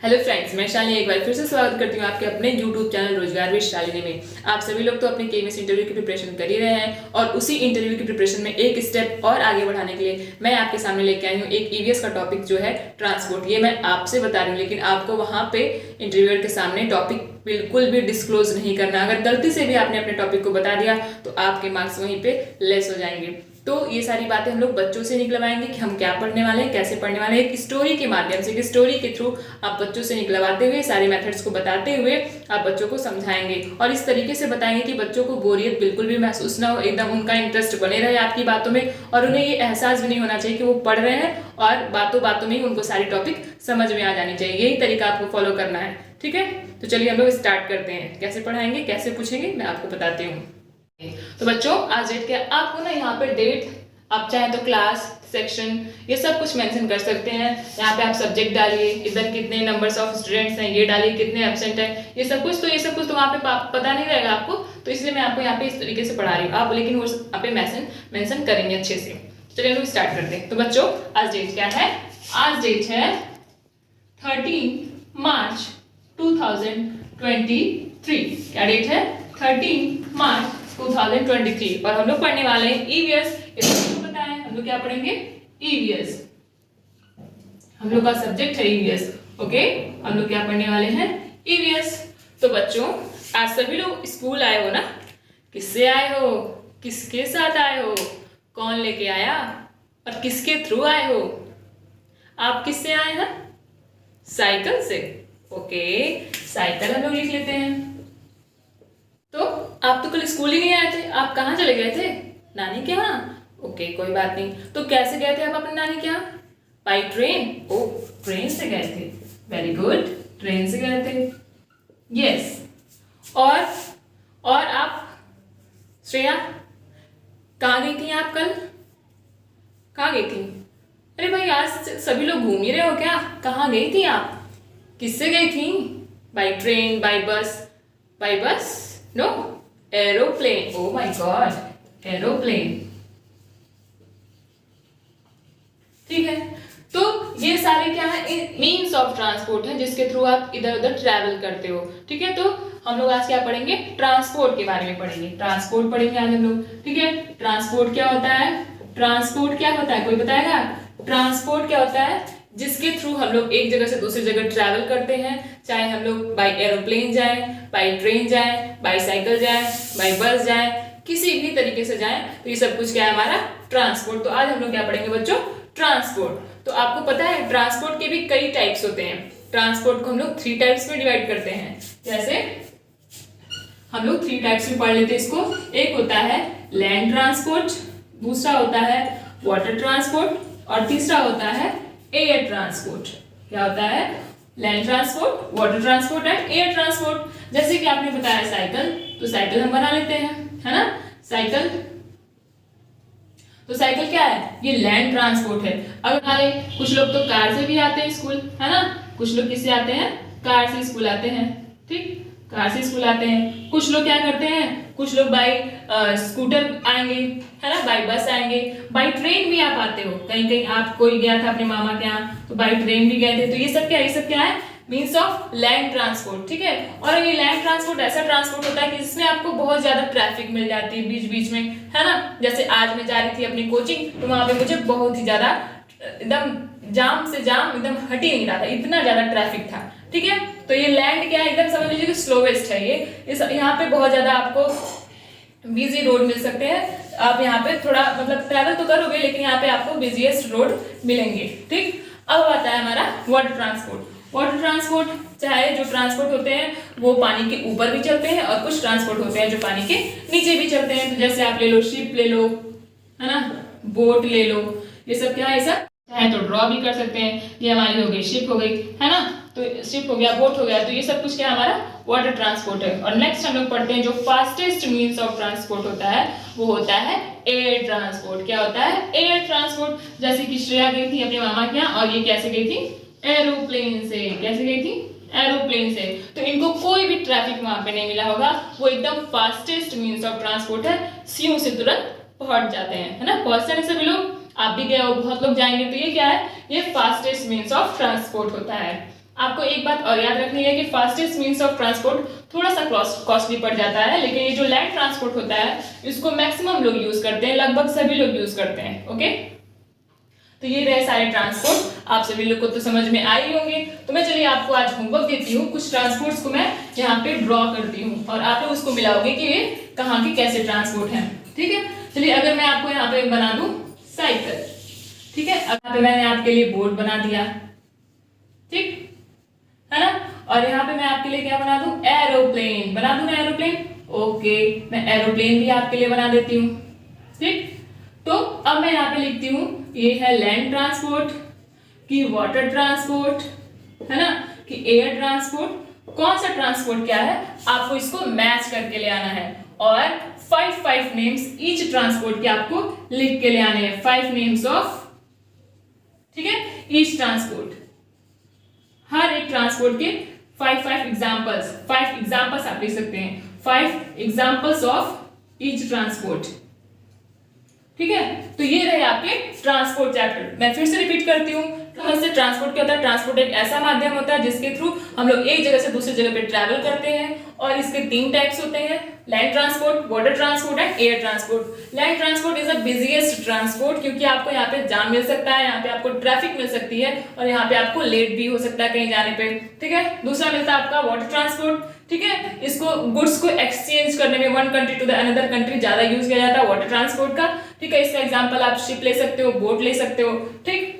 Hello friends, मैं शालिनी एक बार फिर से स्वागत करती हूँ आपके अपने यूट्यूब चैनल रोजगार विद शालिनी में। आप सभी लोग तो अपने केवीएस इंटरव्यू की प्रिपरेशन कर ही रहे हैं और उसी इंटरव्यू की प्रिपरेशन में एक स्टेप और आगे बढ़ाने के लिए मैं आपके सामने लेके आई हूँ एक ईवीएस का टॉपिक जो है ट्रांसपोर्ट। ये मैं आपसे बता रही हूँ, लेकिन आपको वहाँ पे इंटरव्यूअर के सामने टॉपिक बिल्कुल भी डिस्क्लोज नहीं करना। अगर गलती से भी आपने अपने टॉपिक को बता दिया तो आपके मार्क्स वहीं पे लेस हो जाएंगे। तो ये सारी बातें हम लोग बच्चों से निकलवाएंगे कि हम क्या पढ़ने वाले हैं, कैसे पढ़ने वाले हैं। एक स्टोरी के माध्यम से, एक स्टोरी के थ्रू आप बच्चों से निकलवाते हुए, सारे मेथड्स को बताते हुए आप बच्चों को समझाएंगे और इस तरीके से बताएंगे कि बच्चों को बोरियत बिल्कुल भी महसूस ना हो, एकदम उनका इंटरेस्ट बने रहे आपकी बातों में और उन्हें ये एहसास भी नहीं होना चाहिए कि वो पढ़ रहे हैं और बातों बातों में ही उनको सारी टॉपिक समझ में आ जानी चाहिए। यही तरीका आपको फॉलो करना है, ठीक है। तो चलिए हम लोग स्टार्ट करते हैं। कैसे पढ़ाएंगे, कैसे पूछेंगे, मैं आपको बताती हूँ। तो बच्चों, आज डेट क्या, आपको ना यहाँ पर डेट, आप चाहे तो क्लास, सेक्शन, ये सब कुछ मेंशन कर सकते हैं। यहाँ पे आप सब्जेक्ट डालिए, इधर कितने नंबर्स ऑफ स्टूडेंट्स हैं ये डालिए, कितने एब्सेंट हैं, ये सब कुछ तो वहाँ पे पता नहीं रहेगा आपको, तो इसलिए मैं आपको यहाँ पे इस तरीके से पढ़ा रही हूँ। आप लेकिन वो यहाँ पे मेंशन करेंगे अच्छे से। चलिए हम लोग स्टार्ट करते हैं। तो बच्चों, आज डेट क्या है? आज डेट है 13 मार्च 2023। क्या डेट है? 13 मार्च 2023 और हम लोग पढ़ने वाले हैं ईवीएस। इसको पता है हम लोग क्या पढ़ेंगे? ईवीएस। हम लोग का सब्जेक्ट है ईवीएस। ओके, हम लोग क्या पढ़ने वाले हैं? ईवीएस। तो बच्चों, आज सभी लोग स्कूल आए हो ना? किससे आए हो, किसके साथ आए हो, कौन लेके आया और किसके थ्रू आए हो? आप किससे आए हैं? साइकिल से। ओके, साइकिल हम लोग लिख लेते हैं। तो आप तो कल स्कूल ही नहीं आए थे, आप कहाँ चले गए थे? नानी के यहाँ। ओके, कोई बात नहीं। तो कैसे गए थे आप अपनी नानी के यहाँ? By train. ओ, ट्रेन से गए थे। वेरी गुड, ट्रेन से गए थे। यस। और आप श्रेया, कहाँ गई थी आप कल? कहाँ गई थी? अरे भाई, आज सभी लोग घूम ही रहे हो क्या? कहाँ गई थी आप? किससे गई थी? By train, by bus? By bus? No, aeroplane. Oh my god, aeroplane. ठीक है, तो ये सारे क्या है? मीन्स ऑफ ट्रांसपोर्ट है जिसके थ्रू आप इधर उधर ट्रैवल करते हो। ठीक है, तो हम लोग आज क्या पढ़ेंगे? ट्रांसपोर्ट के बारे में पढ़ेंगे। ट्रांसपोर्ट पढ़ेंगे आज हम लोग। ठीक है, ट्रांसपोर्ट क्या होता है? ट्रांसपोर्ट क्या होता है, कोई बताएगा? ट्रांसपोर्ट क्या होता है? जिसके थ्रू हम लोग एक जगह से दूसरी जगह ट्रैवल करते हैं, चाहे हम लोग बाई एरोप्लेन जाएं, बाई ट्रेन जाएं, बाई साइकिल जाएं, बाई बस जाएं, किसी भी तरीके से जाएं, तो ये सब कुछ क्या है? हमारा ट्रांसपोर्ट। तो आज हम लोग क्या पढ़ेंगे बच्चों? ट्रांसपोर्ट। तो आपको पता है ट्रांसपोर्ट के भी कई टाइप्स होते हैं। ट्रांसपोर्ट को हम लोग 3 टाइप्स में डिवाइड करते हैं। जैसे हम लोग 3 टाइप्स में पढ़ लेते हैं इसको। एक होता है लैंड ट्रांसपोर्ट, दूसरा होता है वाटर ट्रांसपोर्ट और तीसरा होता है एयर ट्रांसपोर्ट। क्या होता है? Land transport, water transport and air transport. जैसे कि आपने बताया साइकिल, तो साइकिल हम बना लेते हैं, है ना? साइकिल, तो साइकिल क्या है? ये लैंड ट्रांसपोर्ट है। अगर हमारे कुछ लोग तो कार से भी आते हैं स्कूल, है ना? कुछ लोग किससे आते हैं? कार से स्कूल आते हैं। ठीक, कार से स्कूल आते हैं। कुछ लोग क्या करते हैं? कुछ लोग बाई स्कूटर आएंगे, है ना? बाई बस आएंगे, बाई ट्रेन भी आप आते हो। कहीं कहीं आप कोई गया था अपने मामा के यहाँ तो बाई ट्रेन भी गए थे। तो ये सब क्या है? Means of land transport. ठीक है, और ये लैंड ट्रांसपोर्ट ऐसा ट्रांसपोर्ट होता है कि जिसमें आपको बहुत ज्यादा ट्रैफिक मिल जाती है बीच बीच में, है ना? जैसे आज मैं जा रही थी अपनी कोचिंग, तो वहां पे मुझे बहुत ही ज्यादा एकदम जाम से जाम एकदम हट ही नहीं रहा था, इतना ज्यादा ट्रैफिक था। ठीक है, तो ये लैंड क्या है? एकदम समझ लीजिए कि स्लोवेस्ट है ये। यहाँ पे बहुत ज्यादा आपको बिजी रोड मिल सकते हैं। आप यहाँ पे थोड़ा मतलब ट्रैवल तो करोगे, लेकिन यहाँ पे आपको बिजीएस्ट रोड मिलेंगे। ठीक, अब आता है हमारा वाटर ट्रांसपोर्ट। वाटर ट्रांसपोर्ट, चाहे जो ट्रांसपोर्ट होते हैं वो पानी के ऊपर भी चलते हैं और कुछ ट्रांसपोर्ट होते हैं जो पानी के नीचे भी चलते हैं। तो जैसे आप ले लो शिप, ले लो, है ना? बोट ले लो, ये सब क्या है? सब चाहे तो ड्रॉ भी कर सकते हैं। ये हमारी हो गई शिप, हो गई, है ना? तो शिप हो गया, बोट हो गया, तो ये सब कुछ क्या हमारा वाटर ट्रांसपोर्ट है। और नेक्स्ट हम लोग पढ़ते हैं जो फास्टेस्ट मीन्स ऑफ ट्रांसपोर्ट होता है, वो होता है एयर ट्रांसपोर्ट। क्या होता है? Air transport. जैसे कि श्रेया गई थी अपने मामा के यहाँ और ये कैसे गई थी? एरोप्लेन से। कैसे गई थी? एरोप्लेन से। तो इनको कोई भी ट्रैफिक वहां पे नहीं मिला होगा, वो एकदम फास्टेस्ट मीन्स ऑफ ट्रांसपोर्ट है, स्यू से तुरंत पहुंच जाते हैं, है ना? बहुत सारे सभी लोग, आप भी गए हो, बहुत लोग जाएंगे, तो ये क्या है? ये फास्टेस्ट मीन्स ऑफ ट्रांसपोर्ट होता है। आपको एक बात और याद रखनी है कि फास्टेस्ट मीन्स ऑफ ट्रांसपोर्ट थोड़ा सा कॉस्टली पड़ जाता है, लेकिन ये जो लैंड ट्रांसपोर्ट होता है इसको मैक्सिमम लोग यूज करते हैं, लगभग सभी लोग यूज करते हैं। ओके, तो ये रहे सारे ट्रांसपोर्ट, आप सभी लोग को तो समझ में आई होंगे। तो मैं चलिए आपको आज होमवर्क देती हूँ, कुछ ट्रांसपोर्ट्स को मैं यहाँ पे ड्रॉ करती हूँ और आप लोग उसको मिलाओगे कि ये कहाँ के कैसे ट्रांसपोर्ट हैं। ठीक है, चलिए अगर मैं आपको यहाँ पे बना दूं साइकिल, ठीक है, अब पे मैंने आपके लिए बोर्ड बना दिया, ठीक है ना, और यहाँ पे मैं आपके लिए क्या बना दूं, एरोप्लेन बना दूं ना, एरोप्लेन। ओके, मैं एरोप्लेन भी आपके लिए बना देती हूँ। ठीक, तो अब मैं यहाँ पे लिखती हूँ, ये है लैंड ट्रांसपोर्ट, कि वाटर ट्रांसपोर्ट, है ना, कि एयर ट्रांसपोर्ट। कौन सा ट्रांसपोर्ट क्या है आपको इसको मैच करके ले आना है, और 5 नेम्स ईच ट्रांसपोर्ट के आपको लिख के ले आने हैं, 5 नेम्स ऑफ, ठीक है, ईच ट्रांसपोर्ट। हर एक ट्रांसपोर्ट के 5 एग्जांपल्स, 5 एग्जांपल्स आप लिख सकते हैं, 5 एग्जांपल्स ऑफ ईच ट्रांसपोर्ट। ठीक है, तो ये रहे आपके ट्रांसपोर्ट चैप्टर। मैं फिर से रिपीट करती हूँ, ट्रांसपोर्ट क्या होता है, ट्रांसपोर्ट एक ऐसा माध्यम होता है जिसके थ्रू हम लोग एक जगह से दूसरी जगह पे ट्रैवल करते हैं, और इसके 3 टाइप्स होते हैं, land transport, water transport and air transport. Land transport is the busiest transport, क्योंकि आपको यहाँ पे जाम मिल सकता है, यहाँ पे आपको ट्रैफिक मिल सकती है, और यहाँ पे आपको लेट भी हो सकता है कहीं जाने पे। ठीक है, दूसरा मिलता है आपका वाटर ट्रांसपोर्ट। ठीक है, इसको गुड्स को एक्सचेंज करने में one country to the another country ज्यादा यूज किया जाता है वाटर ट्रांसपोर्ट का। ठीक है, इसका एग्जांपल आप शिप ले सकते हो, बोट ले सकते हो। ठीक,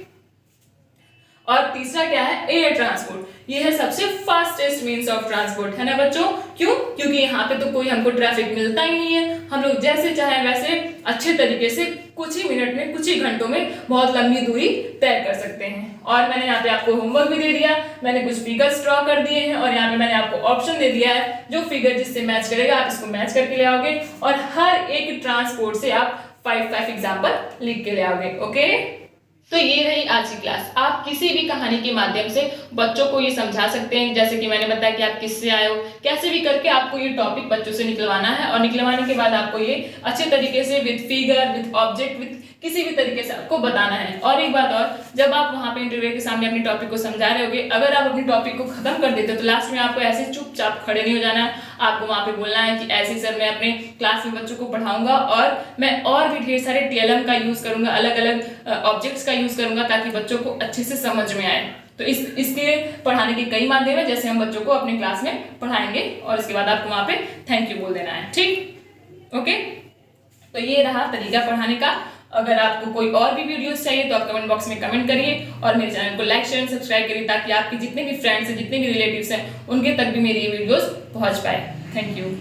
और तीसरा क्या है, एयर ट्रांसपोर्ट। ये है सबसे फास्टेस्ट मींस ऑफ ट्रांसपोर्ट, है ना बच्चों। क्यों? क्योंकि यहाँ पे तो कोई हमको ट्रैफिक मिलता ही नहीं है, हम लोग जैसे चाहे वैसे अच्छे तरीके से कुछ ही मिनट में, कुछ ही घंटों में बहुत लंबी दूरी तय कर सकते हैं। और मैंने यहाँ पे आपको होमवर्क भी दे दिया, मैंने कुछ फिगर्स ड्रॉ कर दिए हैं, और यहाँ पे मैंने आपको ऑप्शन दे दिया है, जो फिगर जिससे मैच करेगा आप इसको मैच करके ले आओगे, और हर एक ट्रांसपोर्ट से आप 5 एग्जाम्पल लिख के ले आओगे। ओके, तो ये रही आज की क्लास। आप किसी भी कहानी के माध्यम से बच्चों को ये समझा सकते हैं, जैसे कि मैंने बताया कि आप किससे आए हो, कैसे भी करके आपको ये टॉपिक बच्चों से निकलवाना है, और निकलवाने के बाद आपको ये अच्छे तरीके से with figure, with object, with किसी भी तरीके से आपको बताना है। और एक बात और, जब आप वहां पे इंटरव्यू के सामने अपनी टॉपिक को समझा रहे होगे, अगर आप अपनी टॉपिक को खत्म कर देते हो तो लास्ट में आपको ऐसे चुपचाप खड़े नहीं हो जाना है, आपको वहां पे बोलना है कि ऐसे सर मैं अपने क्लास में बच्चों को पढ़ाऊंगा, और मैं और भी ढेर सारे TLM का यूज करूंगा, अलग अलग ऑब्जेक्ट्स का यूज करूंगा, ताकि बच्चों को अच्छे से समझ में आए। तो इसके पढ़ाने के कई माध्यम है, जैसे हम बच्चों को अपने क्लास में पढ़ाएंगे, और इसके बाद आपको वहां पे थैंक यू बोल देना है। ठीक, ओके, तो ये रहा तरीका पढ़ाने का। अगर आपको कोई और भी वीडियोस चाहिए तो आप कमेंट बॉक्स में कमेंट करिए, और मेरे चैनल को लाइक, शेयर, सब्सक्राइब करिए, ताकि आपके जितने भी फ्रेंड्स हैं, जितने भी रिलेटिव्स हैं, उनके तक भी मेरी ये वीडियोस पहुंच पाए। Thank you.